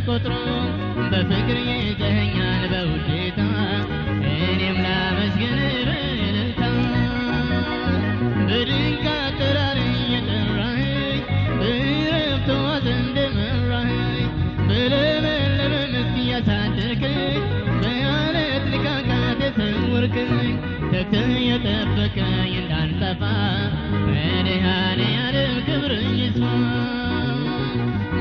ቆጥሮ በፍቅር ይዘኸኛል በውዴታ እኔም ላመስግን በእልልታ በድንቅ አጠራር እየጠራኸኝ በዕረፍት ዋጥ እንደመራኸኝ በለመለመ መስክ እያሳደርከኝ በዓለት ንቃቃት የሰወርከኝ ተግተህ የጠበቀኝ እንዳልጠፋ መድኃኔዓለም ክብርህ ይስፋ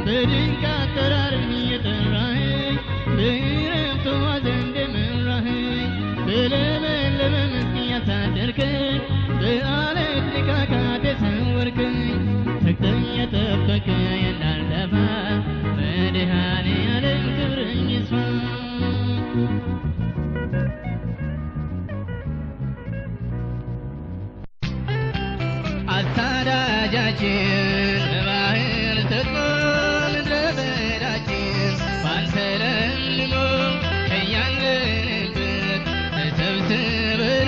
በድንቅ አጠራር እየጠራኸኝ በዕረፍት ዋጥ እንደመራኸኝ በለመለመ መስክ እያሳደርከኝ በዓለት ንቃቃት የሰወርከኝ ተግተህ የጠበቀኝ እንዳልጠፋ መድኃኔዓለም ክብርህ ይስፋ አሳዳጃችን በባህር ሰጥሞ ምድረ በዳችን ባንተ ለምልሞ ከያለንበት ተሰብስበናል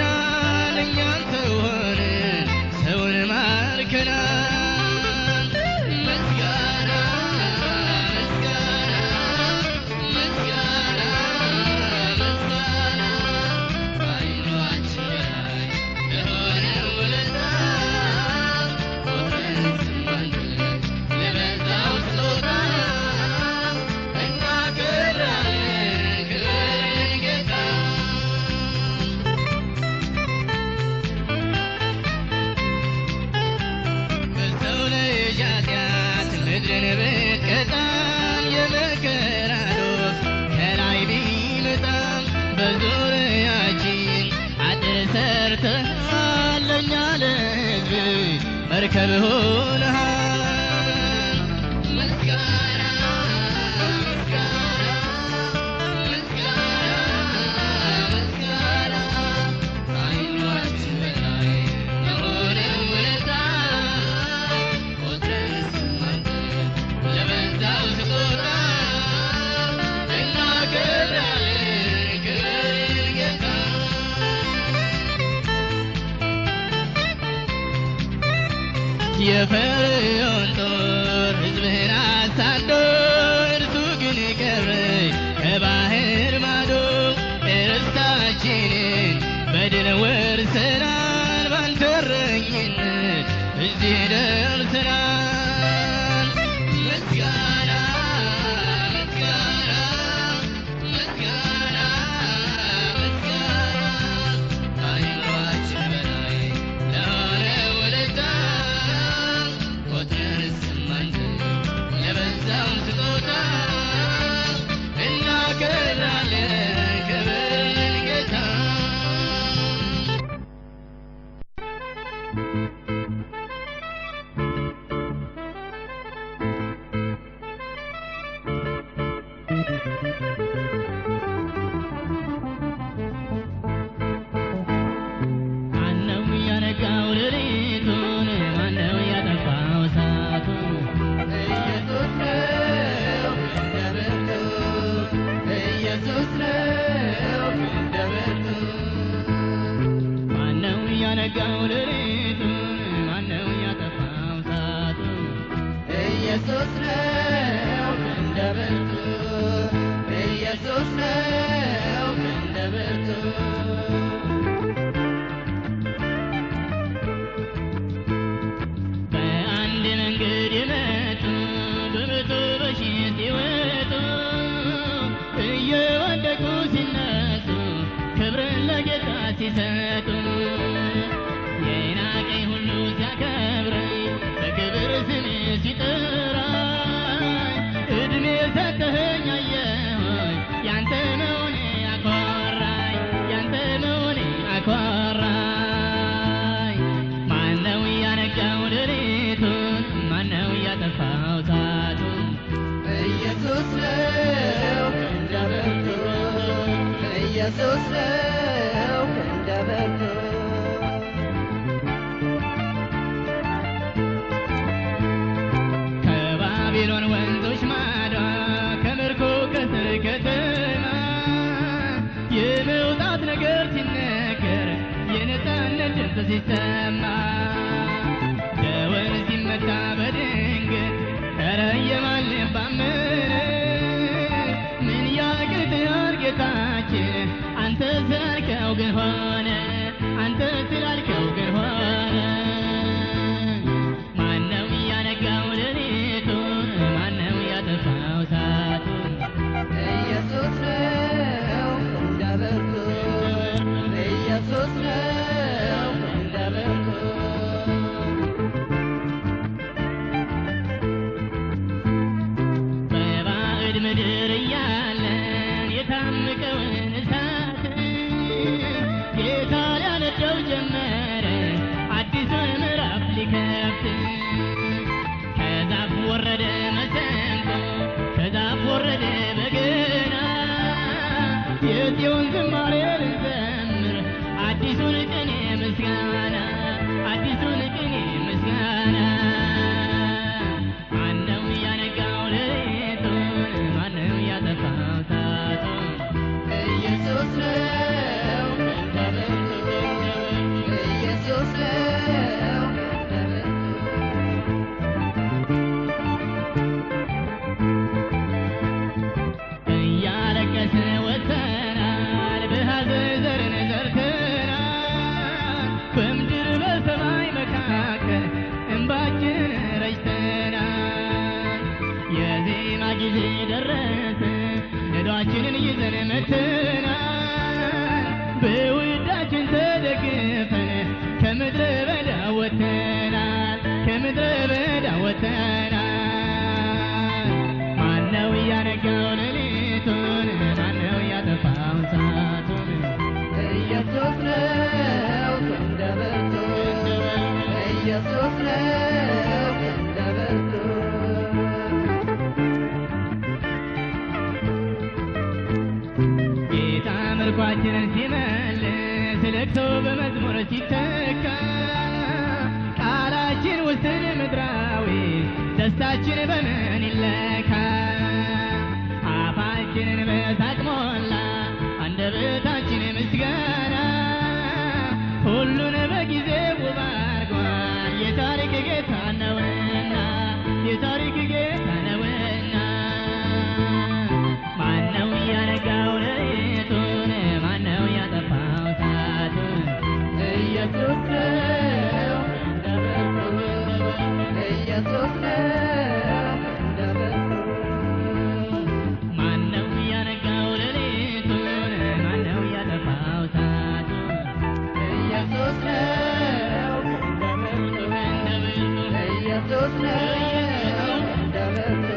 እኛም ሰው ሆነን ሰውን ማርከናል ምስጋና ምስጋና ምስጋና ምስጋና በዓይናችን ላይ ለሆነ ውለታ ምድርን ብትቀጣም የመከራ ዶፍ ከላይ ቢመጣም በዙሪያችን አጥር ሰርተሃል ለእኛ ለሕዝብ መርከብ ሆነሃል ምስጋና ምስጋና ምስጋና ምስጋና ከዓይናችን በላይ ለሆነ ውለታ ቆጥረን ለበዛው ስጦታ እናከብራለን ክብርህን ጌታ የፈርዖን ጦር ሕዝብህን አሳዶ እርሱ ግን ቀረ ከባህር ማዶ ርስታችንን በድል ወርሰናል ባንተ እረኝነት እዚህ ደርሰናል ምስጋና ምስጋና ምስጋና ምስጋና ከዓይናችን በላይ ለሆነ ውለታ ቆጥረን ስማንዘን ለበዛው ስጦታ እናከብራለን ክብርህን ጌታ ማነው ያነጋው ሌሊቱን ማነው ያጠፋው እሳቱን ኢየሱስ ነው እንደ ብርቱ ኢየሱስ ነው እንደ ብርቱ ማነው ያነጋው ሌሊቱን ማነው ያጠፋው እሳቱን ኢየሱስ ነው እንደ ብርቱ ኢየሱስ ነው እንደ ብርቱ በአንድ መንገድ የመጡ በመቶ በሺህ ሲወጡ እየወደቁ ሲነሱ ክብርን ለጌታ ሲሰጡ የናቀኝ ሁሉ ሲያከብረኝ በክብር ስም ሲጠራኝ ዕድሜ ሰጠኸኝ አየሁኝ ያንተ መሆኔ አኮራኝ ያንተ መሆኔ አኮራኝ ማነው ያነጋው ሌሊቱን ማነው ያጠፋው እሳቱን ኢየሱስ ነው እንደ ብርቱ ኢየሱስ ነው እንደ ብርቱ ከባቢሎን ወንዞች ማዶ ከምርኮ ከስር ከተማ የመውጣት ነገር ሲነገር የነፃነት ድምፅ ሲሰማ ደወል ሲመታ በድንገት ኧረ የማን ባመነ ጊዜ ደረሰ ነዷችንን ይዘን መተናል በውዳችን ተደግፈን ከምድረ በዳ ወጥተናል ከምድረ በዳ ወጥተናል ማነው ያነጋው ሌሊቱን ማነው ያጠፋው እሳቱን ኢየሱስ ነው እንደበርቱ ኢየሱስ ነው እንደበርቱ ጌታ ምርኳችንን ሲመልስ ለቅሶ በመዝሙር ሲተካ ቃላችን ውስን ምድራዊ ደስታችን በምን ይለካ አፋችንን በሳቅ ሞላ አንደበታችን ምስጋና ሁሉን በጊዜው ውብ አድርጓል የታሪክ ጌታ ነውና የታሪክ ጌታ ነውና ማነው ያነጋው ሌሊቱን ማነው ያጠፋው እሳቱን ኢየሱስ ነው እንደበርቱ ኢየሱስ ነው እንደበርቱ ማነው ያነጋው ሌሊቱን ማነው ያጠፋው እሳቱን ኢየሱስ ነው እንደበርቱ ኢየሱስ ነው እንደበርቱ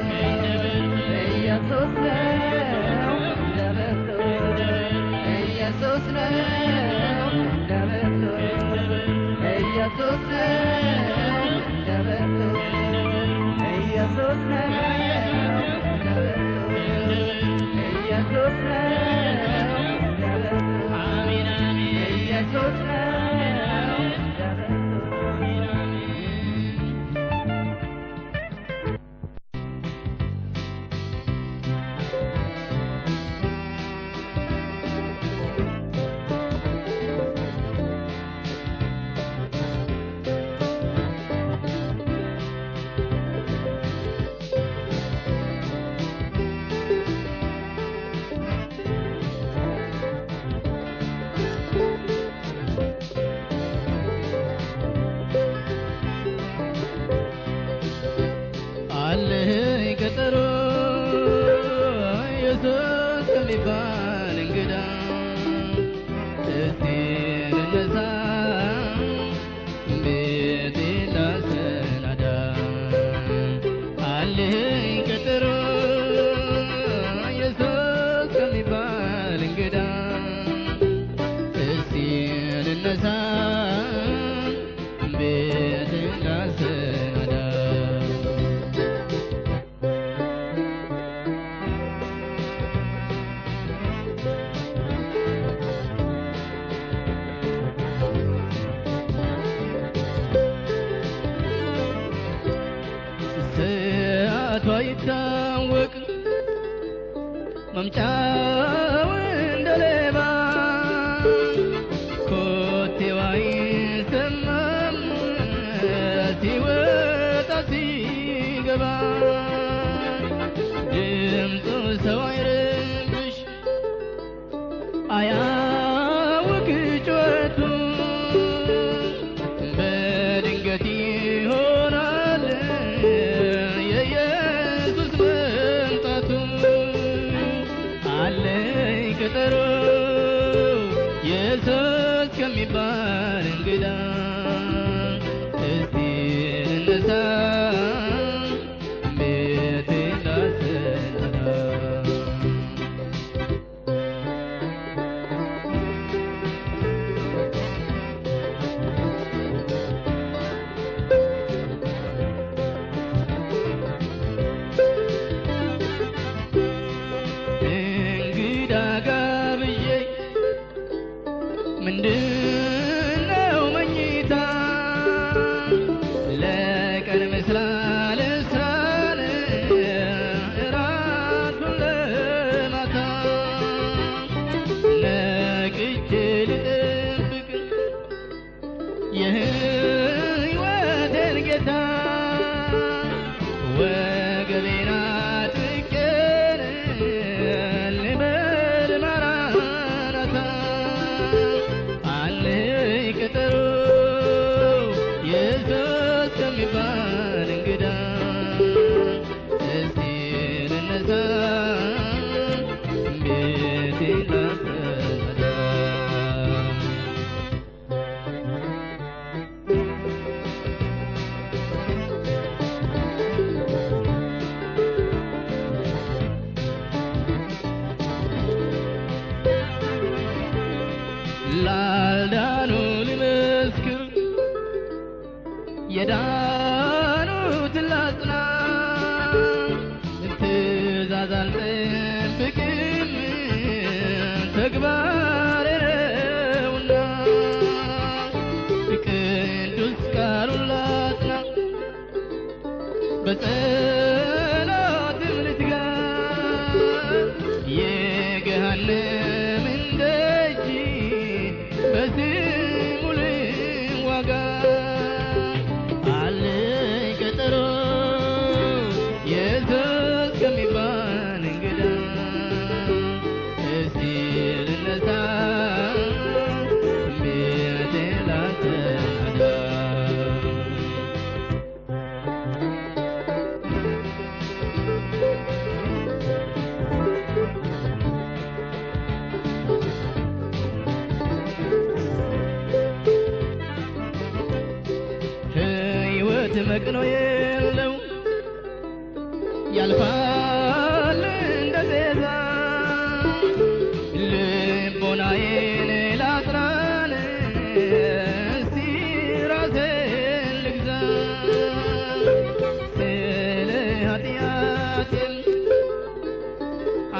ኢየሱስ ነው እንደበርቱ ኢየሱስ ነው እንደበርቱ ኢየሱስ ነው እንደበርቱ ኢየሱስ ነው እንደበርቱ ኢየሱስ ነው እንደበርቱ አሜን አሜን ኢየሱስ ነው እንደበርቱ አሜን አሜን ቀጠሮ ኢየሱስ ከሚባል እንግዳ እስቲ እንነሳ ቤቴ ላሰናዳ አለኝ ቀጠሮ ኢየሱስ ከሚባል እንግዳ እስቲ እንነሳ ቤቴ ላሰናዳ ይታወቅ መምጫው እንደ ሌባ ኮቴዋ ይሰማል ሲወጣ ሲገባ ድምፁ ሰው አይረብሽ አያውቅ ጩኸቱ በድንገት ይሆናል ቀጠሮ ኢየሱስ ከሚባል እንግዳ እስቲ እንነሳ ቤቴ ላሰናዳ ምንድነው መኝታ ለቀን መቅኖ የለው ያልፋል እንደ ጤዛ ልቦናዬን ላጥራን እስቲ ራሴን ልግዛ ስለ ኃጢአቴም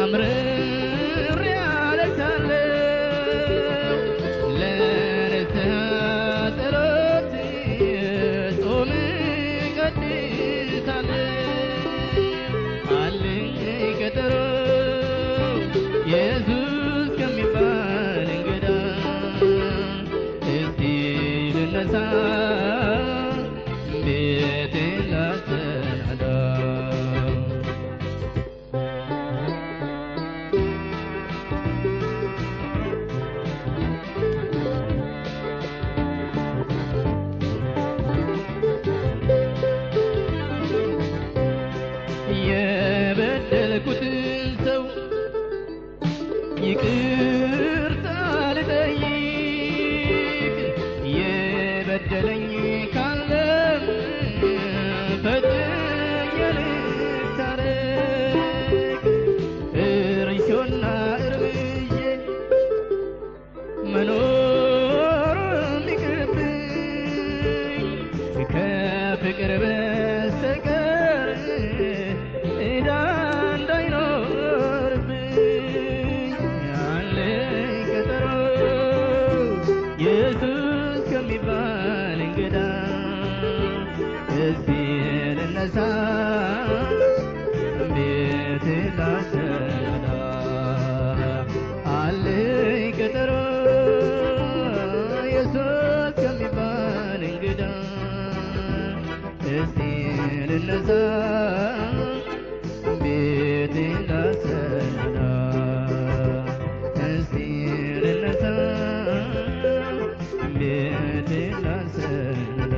አምርሬ አለቅሳለሁ ለንስሐ ጸሎት ጾም እቀድሳለሁ አለኝ ቀጠሮ ኢየሱስ ከሚባል እንግዳ እስቲ ልነሳ ቤቴን ላሰናዳ የበደልኩትን ሰው ይቅርታ ልጠይቅ የበደለኝ ካለም ፈጥኜ ልታረቅ እርሾና እርምዬ መኖሩም ይቅርብኝ ከፍቅር በስተቀር ዕዳ እንዳይኖርብኝ ያለኝ ቀጠሮ ኢየሱስ ከሚባል እንግዳ እስቲ ልነሳ ቤቴን ላሰናዳ አለኝ ቀጠሮ ኢየሱስ ከሚባል እንግዳ እስቲ ልነሳ ቤቴን ላሰናዳ እስቲ ልነሳ ቤቴን ላሰናዳ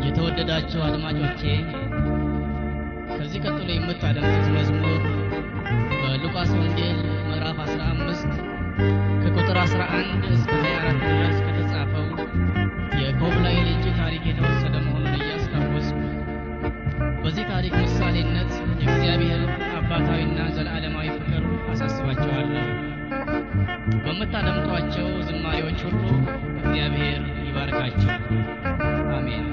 የተወደዳችሁ አድማጮቼ ከዚህ ቀጥሎ የምታደምጡት መዝሙር በሉቃስ ወንጌል ምዕራፍ 15 ከቁጥር 11 እስከ 24 ድረስ ከተጻፈው የኮብላይ ልጅ ታሪክ የተወሰደ መሆኑን እያስታወስኩ በዚህ ታሪክ ምሳሌነት የእግዚአብሔር አባታዊና ዘላለማዊ ፍቅር አሳስባቸዋለሁ። በምታደምጧቸው ዝማሬዎች ሁሉ እግዚአብሔር ይባርካቸው። አሜን።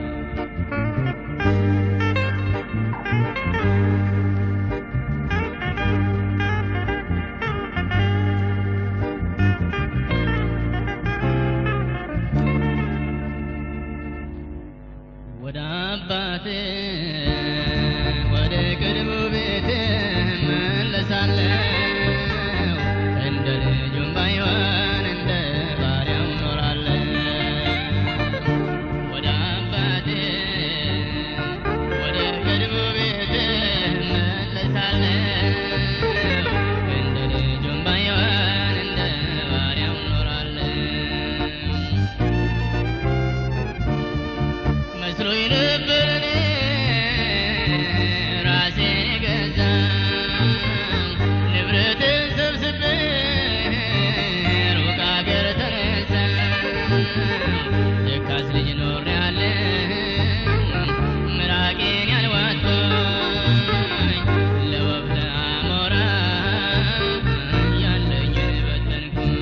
ወደ አባቴ ወደ ቅድሙ ቤቴ እመለሳለሁ እንደ ልጁም ባይሆን እንደ ባሪያው እኖራለሁ። ወደ አባቴ ወደ ቅድሙ ቤቴ እመለሳለሁ እንደ ልጁም ባይሆን እንደ ባሪያው እኖራለሁ። መስሎኝ ነበር እኔ ራሴን የገዛው ንብረቴን ሰብስቤ ሩቅ አገር ተነሳሁ። ለካስ ልጅ ኖሬአለሁ ምራቄን ያልዋጥኩኝ ለወፍ ለአሞራ ያለኝን በተንኩኝ።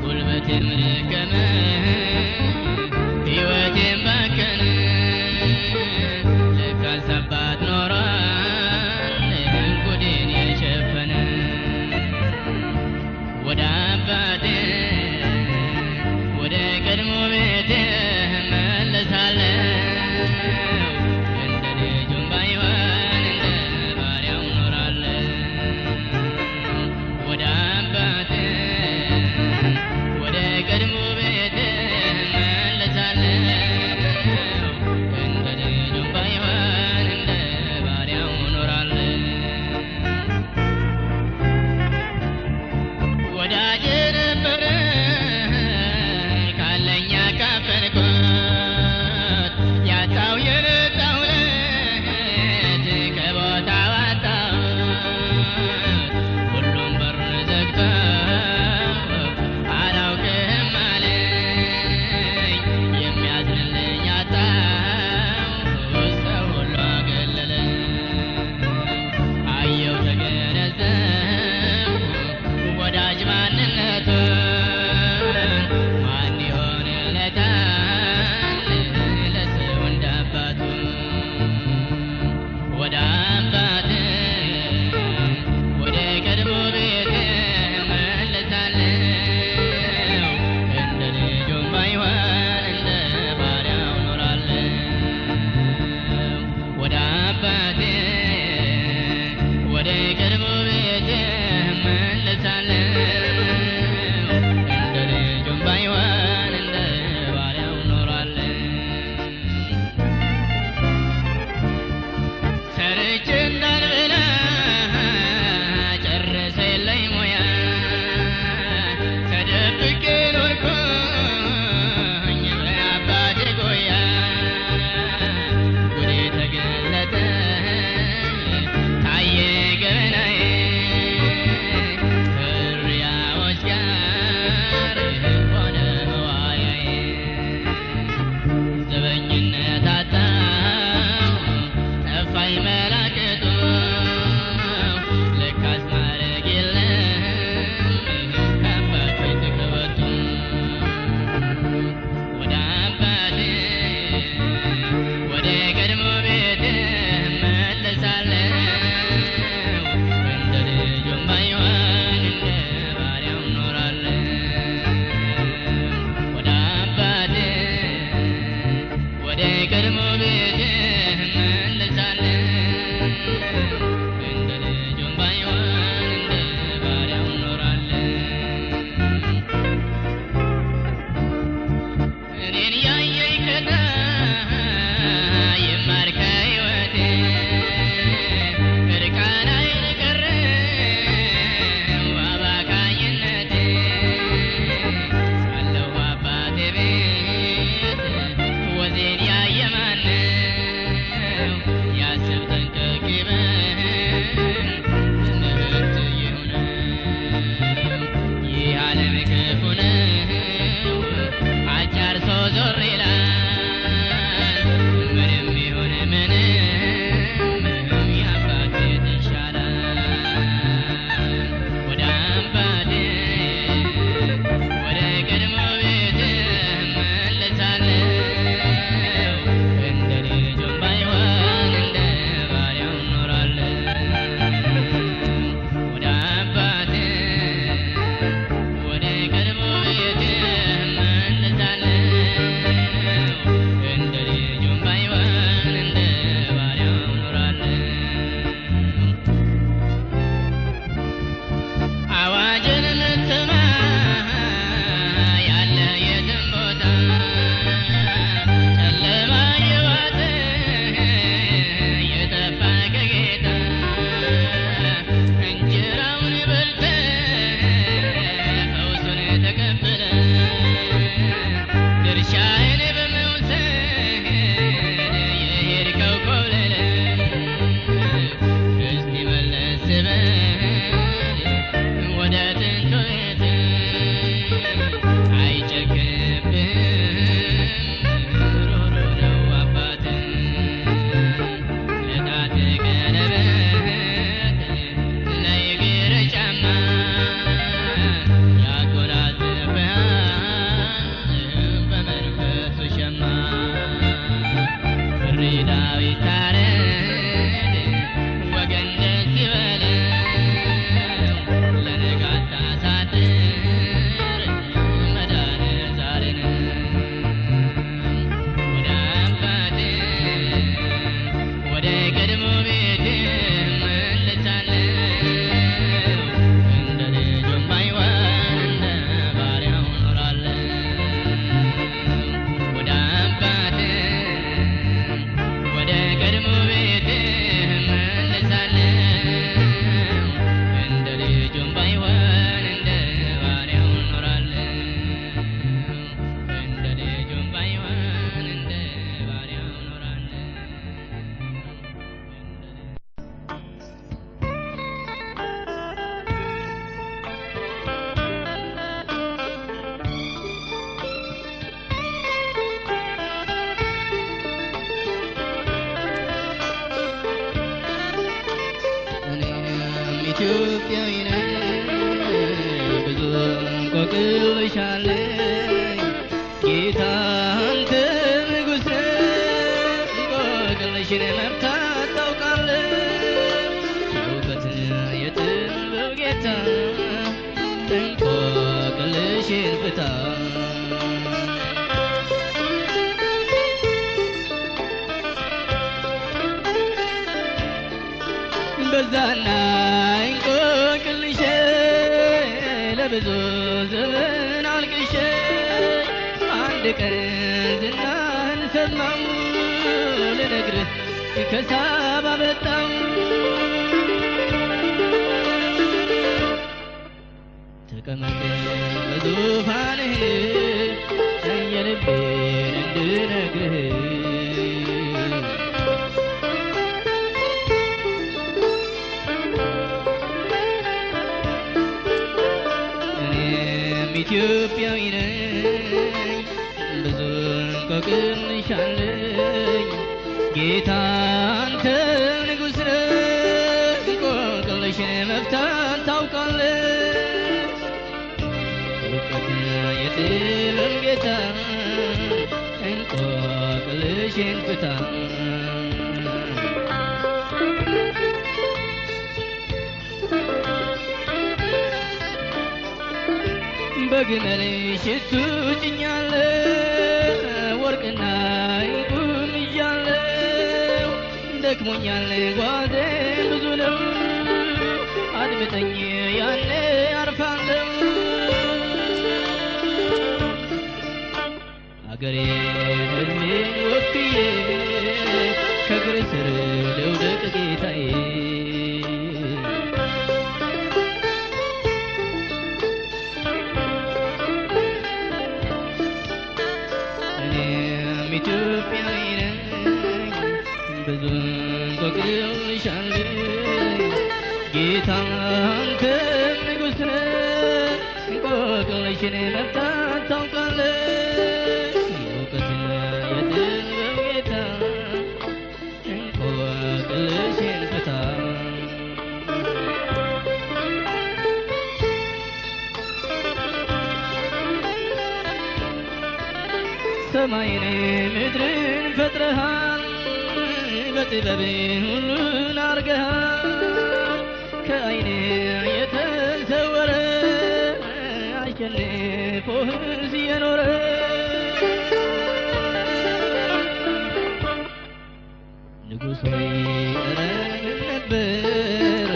ጉልበቴም ደከመ ሕይወቴም ባከነ ለካስ አባት ኖሯል ጉዴን የሸፈነ። ወደ አባቴ ወደ ቀድሞ ቤቴ እመለሳለሁ እንደ ልጁም ባይሆን እንደ ባሪያው እኖራለሁ። ወደ አባቴ ወደ ቀድሞ ቤቴ እመለሳለሁ እንደ ልጁም ባይሆን እንደ ባሪያው እኖራለሁ። ወዳጄ ነበረ ካለኝ ያካፈልኩት ያጣው የነጣው ዕለት ከቦታው አጣሁት ሁሉም በሩን ዘግቶ አላውቅህም አለኝ የሚያዝንልኝ አጣሁ ሰው ሁሉ አገለለኝ አየሁ ተገነዘብኩ ወዳጅ ማንነቱን ማን ይሆንለታል ለሰው እንደ አባቱ ወደ አባቴ ወደ ቀድሞ ቤቴ እመለሳለሁ እንደ ልጁም ባይሆን እንደ ባሪያው እኖራለሁ ወደ አባቴ ወደ ቀድሞ ቤቴ እመለሳለሁ እንደ ልጁም ባይሆን እንደ ባሪያው እኖራለሁ ሰርቼ እንዳልበላ ጨርሶ የለኝ ሙያ ተደብቄ ኖርኩኝ በአባቴ ጉያ ጉዴ ተገለጠ ታየ ገበናዬ ከእሪያዎች ጋር ሆነ መዋያዬ ዘበኝነት አጣሁ ጠፋኝ መላቅጡ ለካስ ማረግ የለም ከአባት ቤት ከወጡ ወደ አባቴ ወደ ቀድሞ ቤቴ እመለሳለሁ እንደ ልጁም ባይሆን እንደ ባሪያው እኖራለሁ ወደ አባቴ ወደ ቀድሞ ቤቴ እመለሳለሁ እንደ ልጁም ባይሆን እንደ ባሪያው እኖራለሁ እኔን ያየኝ ከታ ይማር ከሕይወቴ እርቃናዬን ቀረ አባካኝነቴ ሳለሁ አባቴ ቤት ወዜን ያየ ማነው ያስብ ጠንቀቅ ይበል ትምህርት ይሁነው ይህ ዓለም ክፉ ነው አጫርሶ ዞር ይላል ምንም ይሁን ምንም የአባት ቤት ይሻላል ወደ አባቴ ወደ ቀድሞ ቤቴ እመለሳለሁ እንደ ልጁም ባይሆን እንደ ባሪያው እኖራለሁ ወደ አባቴ ወደ ቀድሞ ቤቴ እመለሳለሁ እንደ ልጁም ባይሆን እንደ ባሪያው እኖራለሁ አዋጅን የምትሰማ ያለ የትም ቦታ ጨለማ የዋጠ የጠፋ ከጌታ እንጀራውን በልተ ፈውሱን ተቀበለ ድርሻህን በመውሰድ የሄድከው ኮብለለ እስቲ መለስ በል ወደ ጥንቱ ቤት አይጨክንብህም ሩሩ ነው አባትህ ለጣት ቀለበት ለእግር ጫማ ያጎናጽፍሃል በመንፈሱ ሸማ ፍሪዳው ይታረድ ወገን ደስ ይበለው ለነገ አታሳድር መዳንህ ዛሬ ነው ወደ አባቴ ወደ ቀድሞ ቤቴ እመለሳለሁ እንደ ልጁም ባይሆን እንደ እንቆቅልሻለኝ ጌታ አንተ ንጉሥ ነህ እንቆቅልሽን መፍታት ታውቃለህ የእውቀት የጥበብ ጌታ እንቆቅልሽን ፍታ በዛና እንቆቅልሼ ለብዙ ዘመን አልቅሼ አንድ ቀን ዝናህን ሰማሁ ልነግርህ ከሳባ መጣሁ ተቀመጥ በዙፋንህ የልቤን እንድነግርህ ኢትዮጵያዊ ነኝ ብዙ እንቆቅልሻለኝ ጌታ አንተ ንጉሥ ነህ እንቆቅልሽን መፍታት ታውቃለህ እውቀት የጥበብ ጌታ እንቆቅልሽን ፍታ በግመል ሽቱ ጭኛለሁ ወርቅና ዕንቁም ይዣለሁ ደክሞኛል ጓዜ ብዙ ነው አድምጠኝ ያኔ አርፋለሁ አገሬን ሕዝቤን ወክዬ ከእግር ስር ልውደቅ ጌታዬ ኢትዮጵያዊ ነኝ ብዙ እንቆቅልሻለኝ ጌታ አንተ ንጉሥ ነህ እንቆቅልሽን መፍታት ታውቃለህ የእውቀት የጥበብ ጌታ እንቆቅልሽን ፍታ ሰማይን ምድርን ፈጥረሃል በጥበብ ሁሉን አርገሃል ከዓይኔ የተሰወረ አሸንፎህስ የኖረ ንጉሥ ሆይ ኧረ ምን ነበር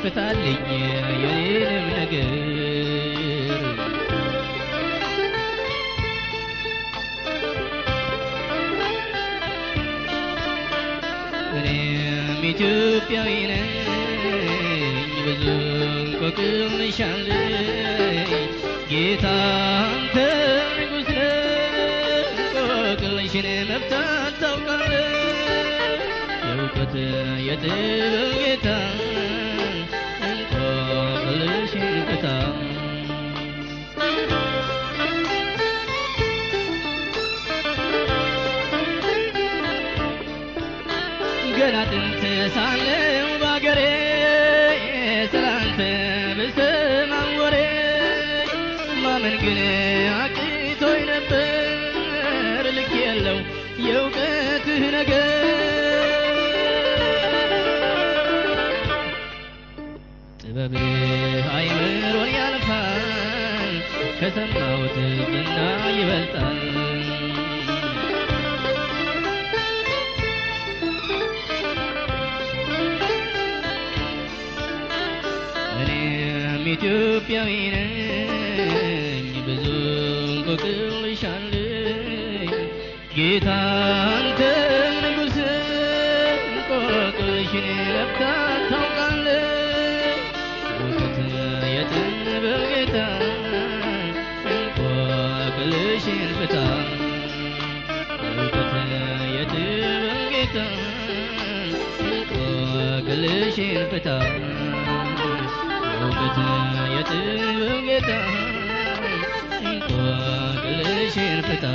ፍታልኝ የኔንም ነገር ኢትዮጵያዊ ነኝ ብዙ እንቆቅልሻለኝ ጌታ አንተ ንጉሥ ነህ እንቆቅልሽን መፍታት ታውቃለህ የእውቀት የጥበብ ጌታ እንቆቅልሽን ፍታ ገና ጥንት ሳለሁ ባገሬ ስላንተ ብሰማም ወሬ ማመን ግን አቅቶኝ ነበር ልክ የለው የእውቀትህ ነገር ጥበብህ አይምሮን ያልፋል ከሰማሁት ዝና ይበልጣል ኢትዮጵያዊ ነኝ ብዙ እንቆቅልሻለኝ ጌታ አንተ ንጉሥ እንቆቅልሽን መፍታት ታውቃለህ እውቀት የጥበብ ጌታ እንቆቅልሽን ፍታ እውቀት የጥበብ ጌታ እንቆቅልሽን ፍታ እውቀት የጥበብ ጌታ እንቆቅልሽን ፍታ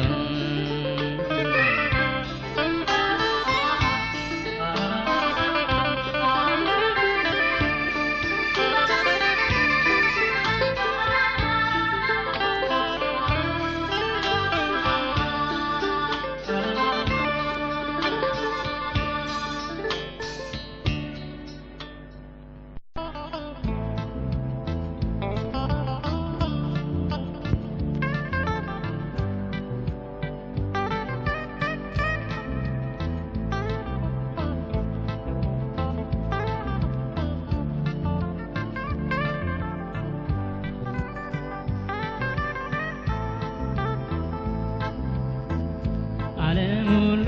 ዓለም ሁሉ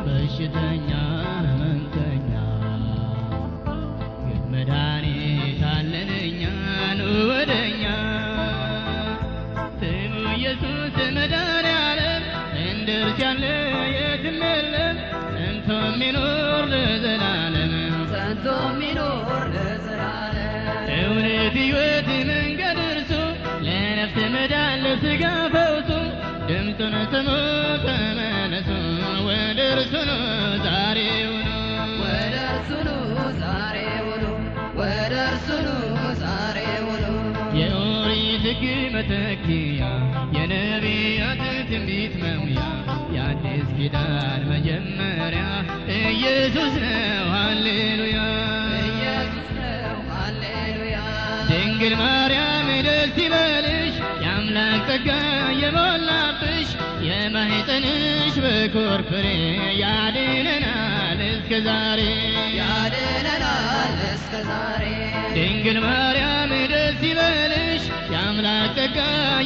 በሽተኛ ሕመምተኛ ግን መድኃኒት አለን እኛ ኑ ወደኛ ስሙ ኢየሱስ መድኃኔዓለም እንደርሱ ያለ የትም የለም ጸንቶ የሚኖር ለዘላለም ጸንቶ የሚኖር ለዘላለም እውነት ሕይወት መንገድ እርሱ ለነፍስ መዳን ለሥጋ ፈውሱ ድምፁን ስሙ ተመለሱ ወደ እርሱ ኑ ዛሬውኑ ወደ እርሱ ኑ ዛሬውኑ ወደ እርሱ ኑ ዛሬውኑ የኦሪት ሕግ መተኪያ የነቢያት ትንቢት መሙያ የአዲስ ኪዳን መጀመሪያ ኢየሱስ ነው ሃሌሉያ ኢየሱስ ነው ሃሌሉያ ድንግል ማርያም ደስ ይበልሽ የአምላክ ጸጋ የሞላብሽ የማኅፀንሽ በኩር ፍሬ ያድነናል እስከ ዛሬ ያድነናል እስከ ዛሬ ድንግል ማርያም ደስ ይበልሽ የአምላክ ጸጋ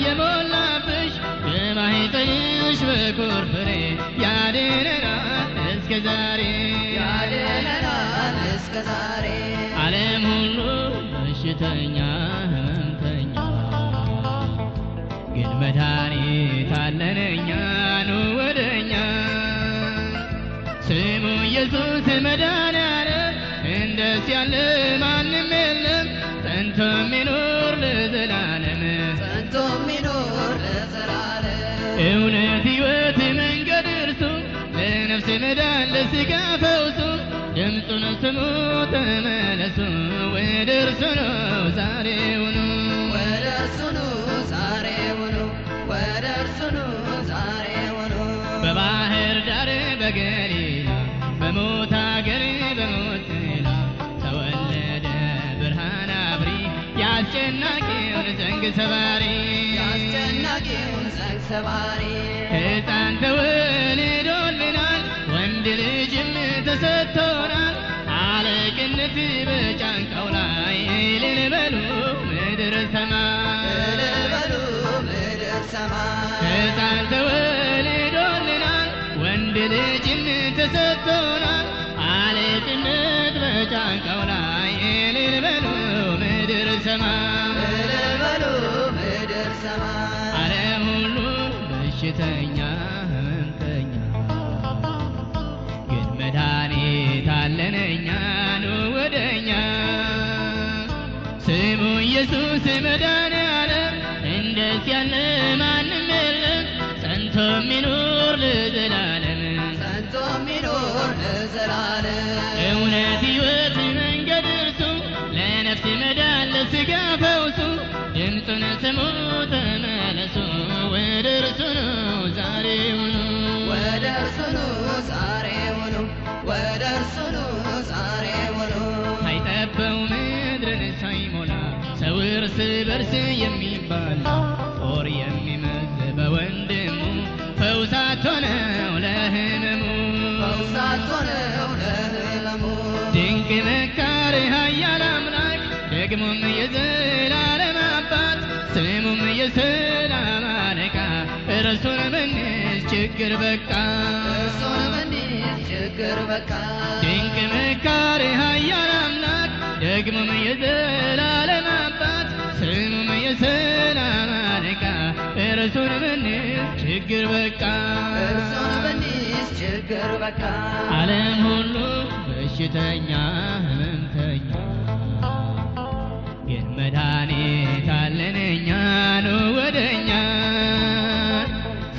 የሞላብሽ የማኅፀንሽ በኩር ፍሬ ያድነናል እስከ ዛሬ ያድነናል እስከ ዛሬ ዓለም ሁሉ በሽተኛ ሕመምተኛ ግን መድኃኒት አለን እኛ ኑ ወደኛ ስሙ ኢየሱስ መድኃኔዓለም እንደሱ ያለ ማንም የለም ጸንቶ የሚኖር ለዘላለም ጸንቶ የሚኖር ለዘላለም እውነት ሕይወት መንገድ እርሱ ለነፍስ መዳን ለሥጋ ፈውሱ ድምፁን ስሙ ተመለሱ ወደ እርሱ ነው ዛሬውኑ ወደ እርሱ ኑ ዛሬውኑ ወደ እርሱ ኑ ዛሬውኑ በባህር ዳር በገሊላ በሞት አገር በሞት ጥላ ተወለደ ብርሃን አብሪ የአስጨናቂውን ዘንግ ሰባሪ የአስጨናቂውን ዘንግ ሰባሪ ሕፃን ተወልዶልናል ወንድ ልጅም ተሰጥቶናል አለቅነት በጫንቃው ላይ እልል በሉ ምድር ሰማይ እልል በሉ ምድር ሰማይ ሕፃን ተወልዶልናል ወንድ ልጅም ተሰጥቶናል አለቅነት በጫንቃው ላይ እልል በሉ ምድር ሰማይ እልል በሉ ምድር ሰማይ ዓለም ሁሉ በሽተኛ ሕመምተኛ ግን መድኃኒት አለን እኛ ኑ ወደኛ ስሙ ኢየሱስ መድኃኔዓለም እንደሱ ያለ ማንም የለም ጸንቶ የሚኖር ለዘላለም ጸንቶ የሚኖር ለዘላለም እውነት ሕይወት መንገድ እርሱ ለነፍስ መዳን ለሥጋ ፈውሱ ድምፁን ስሙ ተመለሱ ወደ እርሱ ነው ዛሬውኑ ወደ እርሱ ኑ ዛሬውኑ ወደ እርሱ ኑ ዛሬውኑ ሳይጠበው ምድርን ሳይሞላ ሰው እርስ በርስ የሚባላ ጦር የሚመስል በወንድሙ ፈውሳት ሆነው ለሕመሙ ፈውሳት ሆነው ለሕመሙ ድንቅ መካር ኃያል አምላክ ደግሞም የዘላለም አባት ስሙም የሰላም አለቃ እርሱን ብንይዝ ችግር በቃ እርሱን ብንይዝ ችግር በቃ ድንቅ መካር ኃያል አምላክ ደግሞም የዘላለም አባት ስሙም የሰላም አለቃ እርሱን ብንይዝ ችግር በቃ እርሱን ብንይዝ ችግር በቃ ዓለም ሁሉ በሽተኛ ሕመምተኛ ግን መድኃኒት አለን እኛ ኑ ወደኛ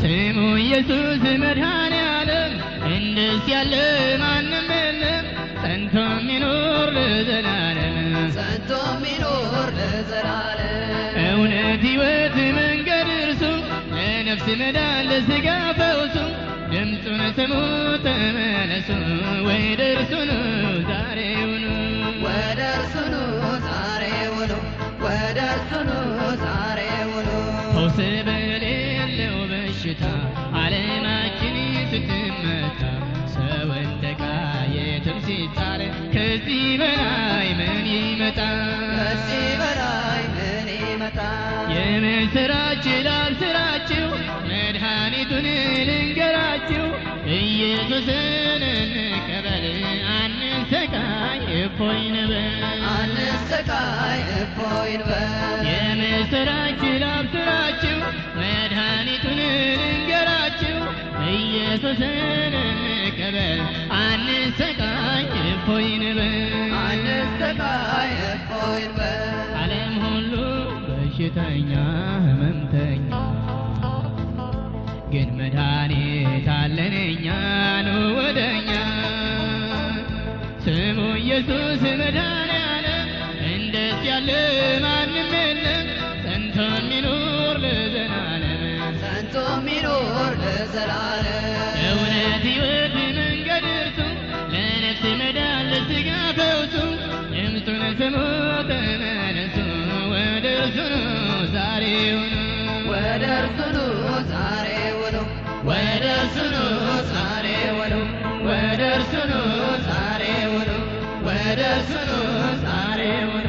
ስሙ ኢየሱስ መድኃኔዓለም እንደሱ ያለ ማንም የለም ጸንቶ የሚኖር ለዘላለም ጸንቶ የሚኖር ለዘላለም እውነት ሕይወት መንገድ እርሱ ለነፍስ መዳን ለሥጋ ፈውሱ ድምፁን ስሙ ተመለሱ ወደ እርሱ ነው ዛሬውኑ ወደ እርሱ ኑ ዛሬውኑ ወደ እርሱ ኑ ዛሬውኑ ፈውስ በሌለው በሽታ ዓለማችን ስትመታ ሰው እንደ ዕቃ የትም ሲጣል ከዚህ በላይ ምን ይመጣ ከዚህ በላይ ምን ይመጣ የምስራች ላብስራችሁ መድኃኒቱን ልንገራችሁ ኢየሱስን እንቀበል አንሰቃይ እፎይ እንበል አንሰቃይ እፎይ እንበል የምስራች ላብስራችሁ መድኃኒቱን ልንገራችሁ ኢየሱስን እንቀበል አንሰቃይ እፎይ እንበል አንሰቃይ እፎይ እንበል ዓለም ሁሉ በሽተኛ ህመምተኛ ግን መድኃኒት አለን እኛ ኑ ወደኛ ስሙ ኢየሱስ መድኃኒዓለም እንደስ ያለ ማንም የለም ጸንቶ የሚኖር ለዘላለም ጸንቶ የሚኖር ለዘላለም እውነት ሕይወት መንገድ እርሱ ለነፍስ መዳን ለሥጋ ፈውሱ ድምፁን ስሙ ተመለሱ ወደ እርሱ ኑ ዛሬውኑ ወደ እርሱ ኑ ዛሬውኑ ወደ እርሱ ኑ ዛሬውኑ ወደ እርሱ ኑ ዛሬውኑ ወደ እርሱ ኑ ዛሬውኑ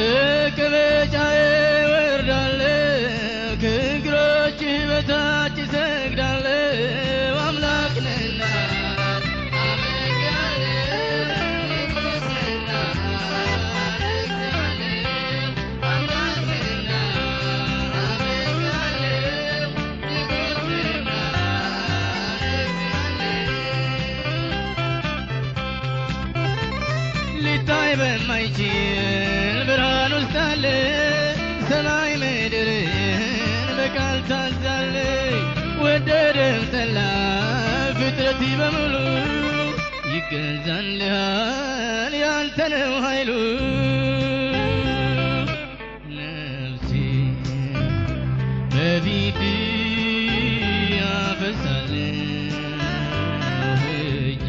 ከመቀመጫዬ ወርዳለሁ ከእግሮችህ በታች እሰግዳለሁ አምላክ ነህና ሊታይ በማይችል ብርሃን ውስጥ አለ ሰማይ ምድርን በቃል ታዛለ ወደደም ጠላ ፍጥረት በሙሉ ይገዛልሃል ያንተ ነው ኃይሉ ነፍሴ በፊት ያፈሳለሁ እጄ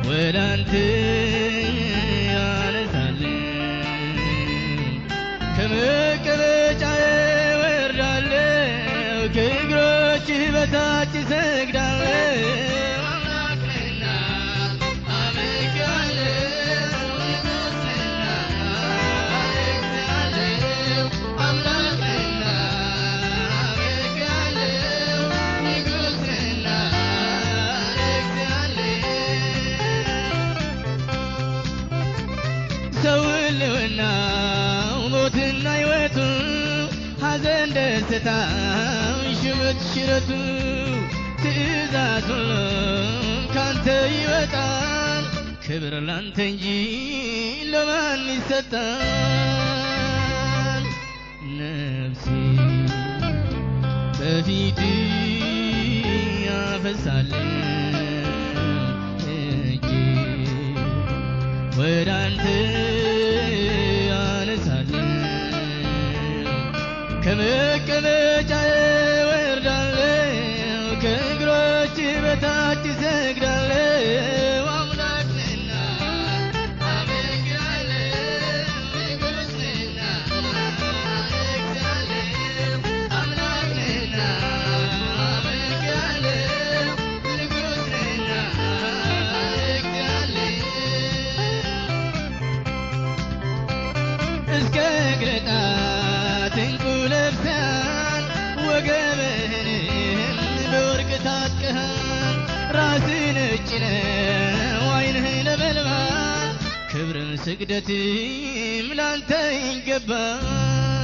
ወደ አንተ ከመቀመጫዬ ወርዳለሁ ከእግሮችህ በታች እሰግዳለሁ አምላክ ነህና አመልክሃለሁ ንጉሥ ነህና አመልክሃለሁ አምላክ ነህና አመልክሃለሁ ንጉሥ ነህና አመልክሃለሁ ሰው ሕልውናው ሞትና ሕይወቱ ሐዘን ደስታው ሽበት ሽረቱ ትእዛዝ ሁሉ ካንተ ይወጣል ክብር ላንተ እንጂ ለማን ይሰጣል ነፍሴ በፊት ያፈሳለሁ እጄ ወደ አንተ ከመቀመጫዬ ወርዳለሁ ከእግሮችህ በታች እሰግዳለሁ አምላክ ነህና አመልክሃለሁ ንጉሥ ነህና አመልክሃለሁ አምላክ ነህና አመልክሃለሁ ንጉሥ ነህና አመልክሃለሁ እስከ እግር ጣት ዕንቁ ለብሰሃል ወገብህንም በወርቅ ታጥቀሃል ራስህን ነጭ ነው ዓይንህ ነበልባል ክብርም ስግደትም ላንተ ይገባል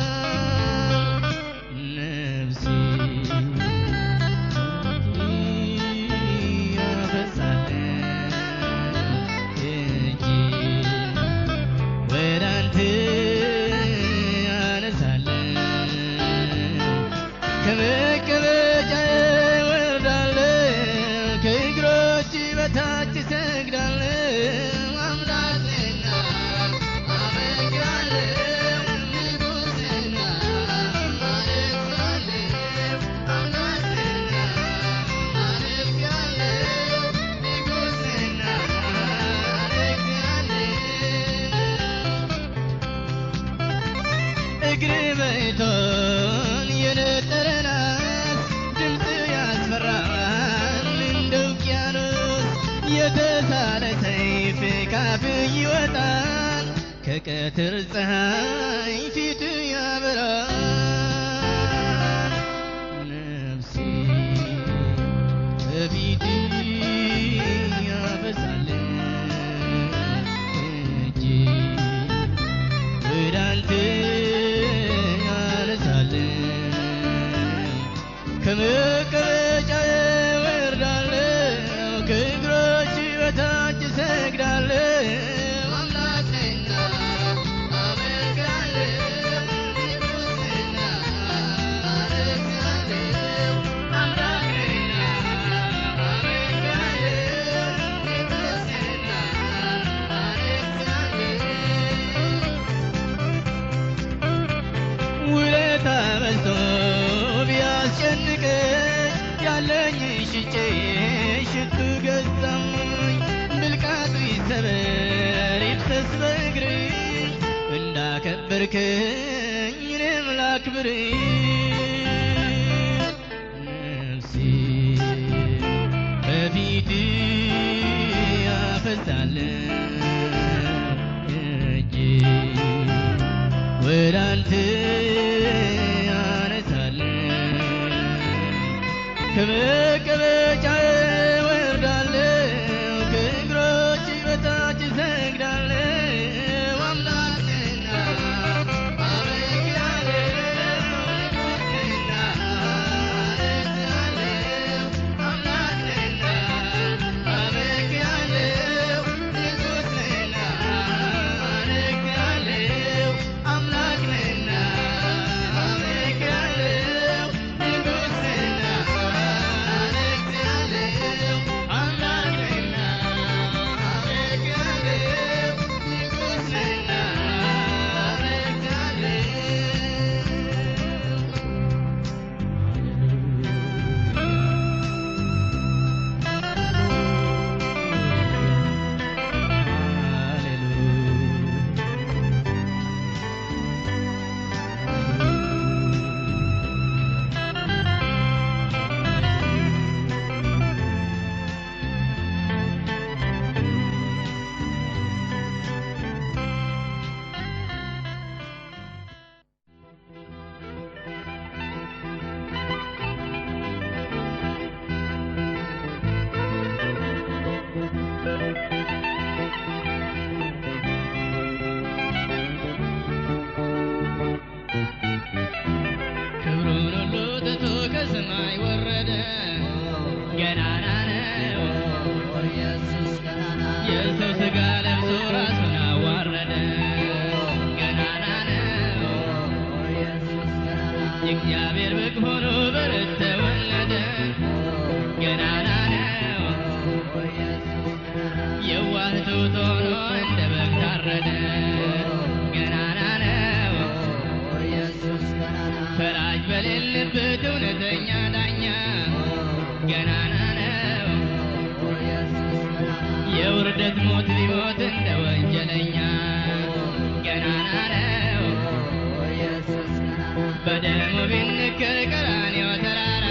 ማዕበልቶን የነጠረናት ድምፅ ያስፈራል እንደ ውቅያኖስ የተሳለ ሰይፍ ካፍ ይወጣል ከቀትር ፀሐይ ፊት ያበራል ነፍሴ በፊት ያበሳል እጄ ወደ አንተ ያነሳል ከመቀመጫዬ ወርዳለሁ ከእግሮች በታች እሰግዳለሁ አምላኬና አመልካለሁ ንጉሴና አነግሣለሁ አምላኬና አመልካለሁ ንጉሴና አነግሣለሁ ውለታ በዝቶ ቢያስጨንቀኝ ያለኝ ሽጬ ሽቱ ገዛሁኝ ብልቃጡ ይሰበር ይፍሰስ በእግሬ እንዳከበርከኝ እኔም ላክብር ነፍሴ በፊት ያፈሳል እጄ ወደ አንተ ያነሳል ከመቀመጫዬ ወርዳለሁ ከእግሮች በታች እሰግዳለሁ አምላኬና አመልካለሁ ንጉሴና አነግሣለሁ አምላኬና አመልካለሁ ንጉሴና አነግሣለሁ አምላኬና አመልካለሁ ንጉሴና አነግሣለሁ አምላኬና አመልካለሁ ንጉሴና ክብሩን ሁሉ ትቶ ከሰማይ ወረደ ገናና ነው ኢየሱስ ገናና የሰው ሥጋ ለብሶ ራሱን አዋረደ ገናና ነው ኢየሱስ ገናና የእግዚአብሔር በግ ሆኖ በረት ተወለደ ገናና ነው ኢየሱስ ገናና የዋህ ትሑት ሆኖ እንደ በግ ታረደ ገናና ነው ኢየሱስ ገናና ፈራጅ በሌለበት እውነተኛ ዳኛ ገናና ነው ኢየሱስ ገናና የውርደት ሞት ሊሞት እንደ ወንጀለኛ ገናና ነው ኢየሱስ ገናና በደሙ ቢነከር ቀራንዮ ተራራ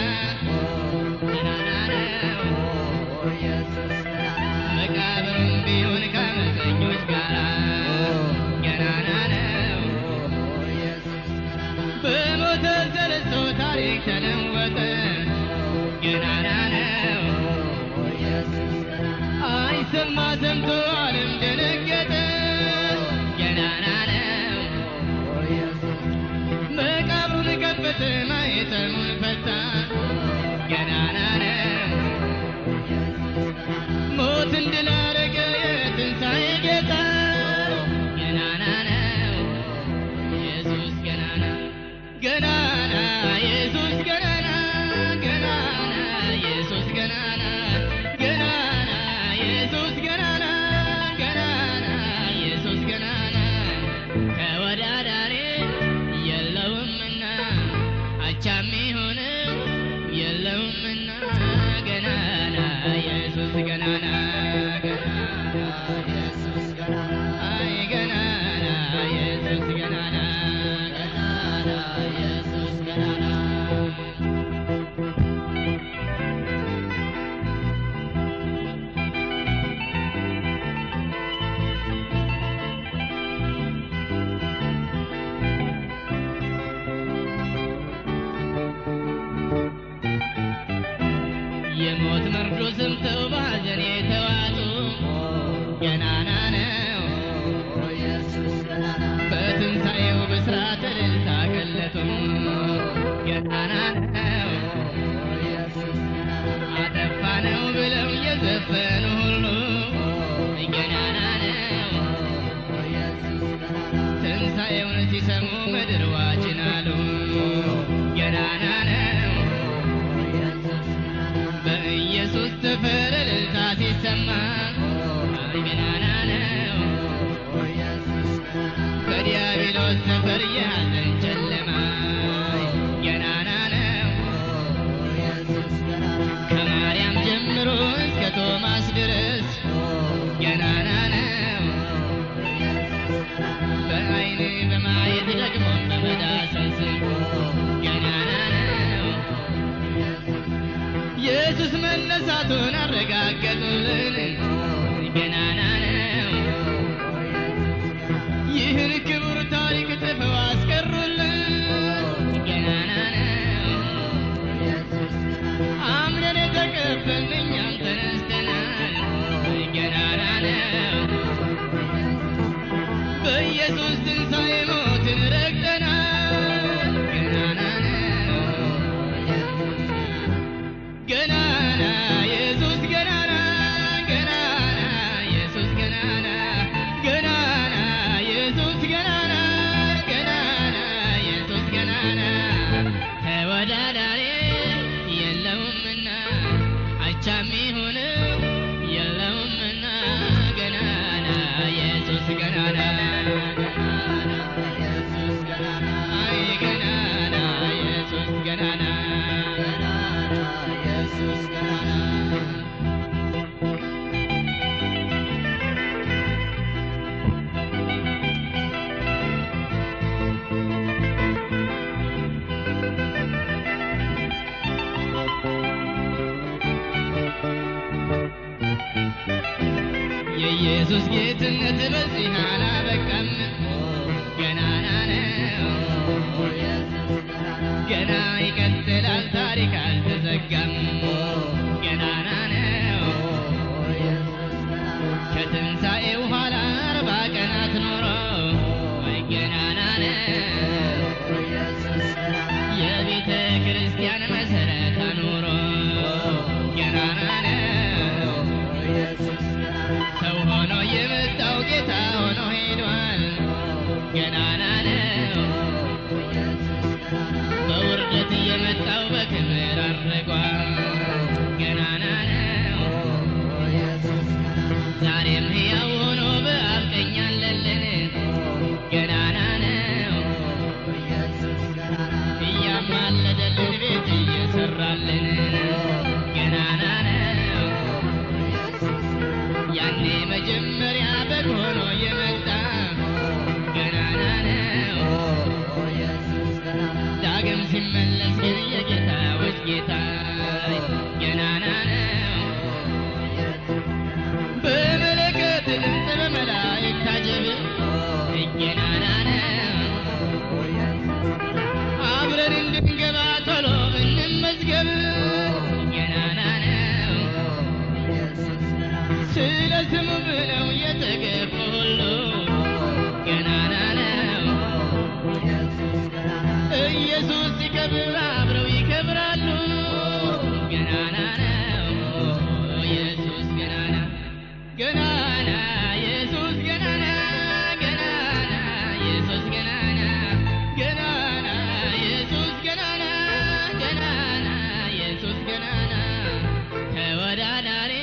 ገናና ነው ኢየሱስ ገናና መቃብሩም ቢሆን ከአመፀኞች ጋራ ገናና ነው ኢየሱስ ገናና በሞተ ተነስቶ ታሪክ ተለወጠ ገናና ነው ኢየሱስ ገናና አይሰማ ሰምቶ ዓለም ደነገጠ ገናና ነው ኢየሱስ መቃብሩን ከፈተ ማኅተሙን ፈታ ገናና ነው ሞትን ድል አደረገ የትንሣኤ ጌታ ገናና ነው ኢየሱስ ገናና ገናና ኢየሱስ ገናና ገናና ኢየሱስ ገናና ገናና ኢየሱስ ገናና ገናና ኢየሱስ ገናና ተወዳዳሪ የለውምና በብስራት እልልታ ገለጡ። ገናና ነው አጠፋነው ብለው የዘፈኑ ሁሉ ገናና ነው። ትንሣኤውን ሲሰሙ ምድር ዋችን አሉ። ገናና ነው በኢየሱስ ሰፈር እልልታ ሲሰማ ገናና ነው። ከዲያብሎስ ሰፈር የሐዘን ጨለማ ገናና ነው። ከማርያም ጀምሮ እስከ ቶማስ ድረስ ገናና ነው። በዓይን በማየት ደግሞ በመዳሰስ ገናና ነው። ኢየሱስ መነሳቱን አረጋገጡልን ገናና ነው። ይህን ክቡር ታሪክ ጽፈው አስቀሩልን ገናና ነው። አምነን የተቀበልን እኛም ተነስተናል ገናና ነው። በኢየሱስ ትንሣኤ ሞትን ረግጠናል ገናና ነው። ገናና ኢየሱስ ገናና ገናና ኢየሱስ ገናና ገናና ኢየሱስ ገናና ገናና ኢየሱስ ገናና ተወዳዳሪ የለውምና አቻ የሚሆነው የለውምና ገናና ኢየሱስ ገናና አይ ገናና ኢየሱስ ገናና ኢየሱስ ገናና የኢየሱስ ጌትነት በዚህ አላበቃም ገናና ነው። ገና ይቀጥላል ታሪክ አልተዘጋም ገናና ነው። ከትንሣኤው ኋላ 40 ቀናት ኖሮ ገናና ነው። የቤተ ክርስቲያን መሠረት አኑሮ ገናና ነው። ሰው ሆኖ የመጣው ጌታ ሆኖ ሄዷል ገናና ነው። በውርደት የመጣው በክብር አድርጓል ገናና ነው። ዛሬም ሕያው ሆኖ በአብ ቀኝ አለልን ገናና ነው። እያማለደልን ቤት እየሠራልን ገናና ነው። ያኔ መጀመሪያ በግ ሆኖ የመጣ ገናና ነው። ዳግም ሲመለስ ግን የጌታዎች ጌታ ገናና ነው። በመለከት ድምፅ በመላእክት ታጀብ ገናና ነው። አብረን እንድንገባ ቶሎ እንመዝገብ ገናና ነው። ስለ ስሙ ብለው የተገፉ ሁሉ ገናና ነው። ኢየሱስ ሲከብር አብረው ይከብራሉ ገናና ነው። ኢየሱስ ገናና ገናና ኢየሱስ ገናና ገናና ኢየሱስ ገናና ገናና ኢየሱስ ገናና ገናና ኢየሱስ ገናና ተወዳዳሪ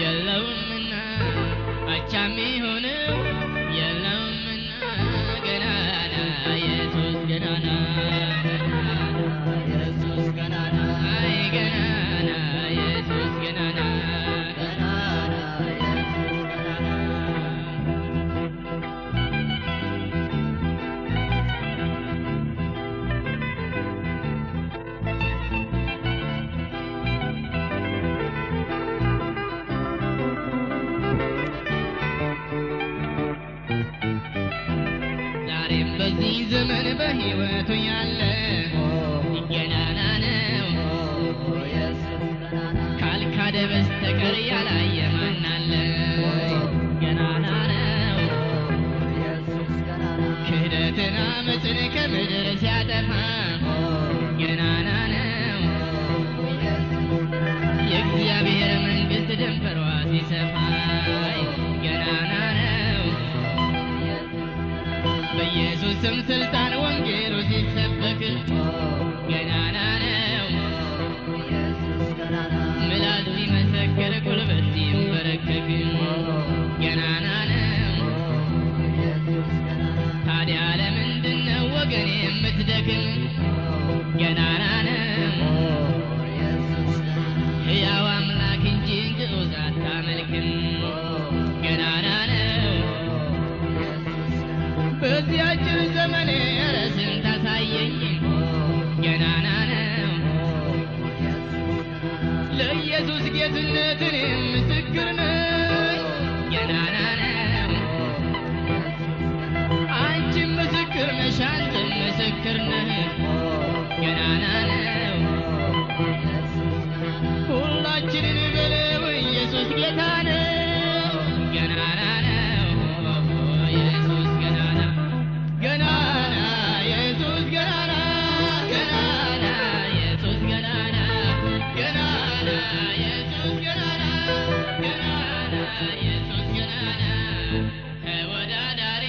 የለውምና አቻ የሚሆነው የለውምና ገናና ኢየሱስ ገናና ኢየሱስ ገናና አይ ገናና ኢየሱስ ገናና ገናና ኢየሱስ ገናና ዛሬም በዚህ ዘመን በሕይወቱ ያለ ገናና ነው። ካልካደ በስተቀር ያላየ ማን አለ? ገናና ነው። ክህደትን አመፅን ከምድር ሲያጠፋ ገናና ነው የእግዚአብሔር መንግሥት ድንበሯ ሲሰፋ ገናና ነው በኢየሱስ ስም ስልጣን ወንጌሉ ሲሰበክ ገናና ነው ምላስ ሲመሰክር ጉልበት ሲንበረከክ ገናና ነው ታዲያ ለምንድነው ወገኔ የምትደክም ገናና ነው ሕያው አምላክ እንጂ ግዑዝ አታመልክም ገናና ነው በዚያችን ዘመኔ ኧረ ስንት አሳየኝ ገናና ነው ለኢየሱስ ጌትነትን ምስክር ነኝ ገናና ነው አንቺም ምስክር ነሽ አንተም ምስክር ነህ ገናና ነው ሁላችንን በለው ኢየሱስ ጌታ ነው ገናና ነው ኢየሱስ ገናና ገናና ኢየሱስ ገናና ገናና ኢየሱስ ገናና ገናና ኢየሱስ ገናና ገናና ኢየሱስ ገናና ተወዳዳሪ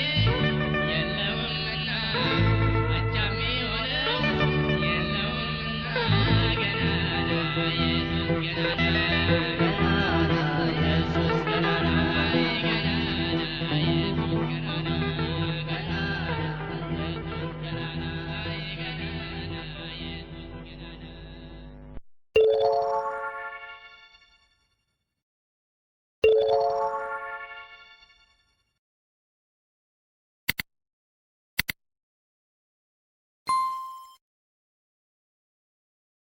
የለውምና አቻም የሆነው የለውምና ገናና ኢየሱስ ገናና